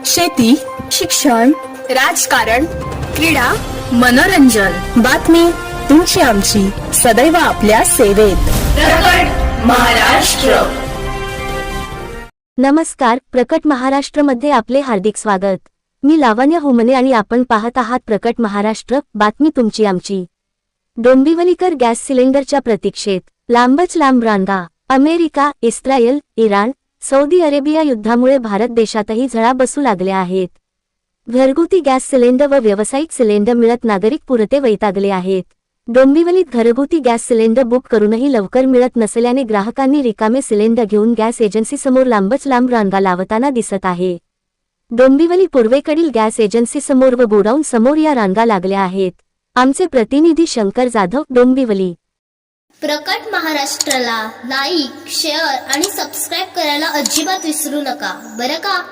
शेती, शिक्षण, राजकारण, क्रीडा, मनोरंजन, बातमी तुमची आमची सदैव आपल्या सेवेत. प्रकट महाराष्ट्र. नमस्कार, प्रकट महाराष्ट्रमध्ये आपले हार्दिक स्वागत. मी लावण्य हुमने आणि आपण पाहत आहात प्रकट महाराष्ट्र, बातमी तुमची आमची. डोंबिवलीकर गॅस सिलेंडरच्या प्रतीक्षेत लांबच लांब रांगा. America, Israel, Iran, Saudi Arabia युद्धामुळे भारत देशातही झळा बसू लागल्या आहेत. घरगुती गॅस सिलेंडर व व्यावसायिक सिलेंडर मिळत नागरिक पुरते वैतागले आहेत. डोंबिवलीत घरगुती गॅस सिलेंडर बुक करूनही लवकर मिळत नसल्याने ग्राहकांनी रिकामे सिलेंडर घेऊन गॅस एजन्सीसमोर लांबच लांब रांगा लावताना दिसत आहे. डोंबिवली पूर्वेकडील गॅस एजन्सीसमोर व गोडाऊन समोर या रांगा लागल्या आहेत. आमचे प्रतिनिधी शंकर जाधव, डोंबिवली. प्रकट महाराष्ट्राला लाईक, शेअर आणि सबस्क्राईब करायला अजिबात विसरू नका, बरं का.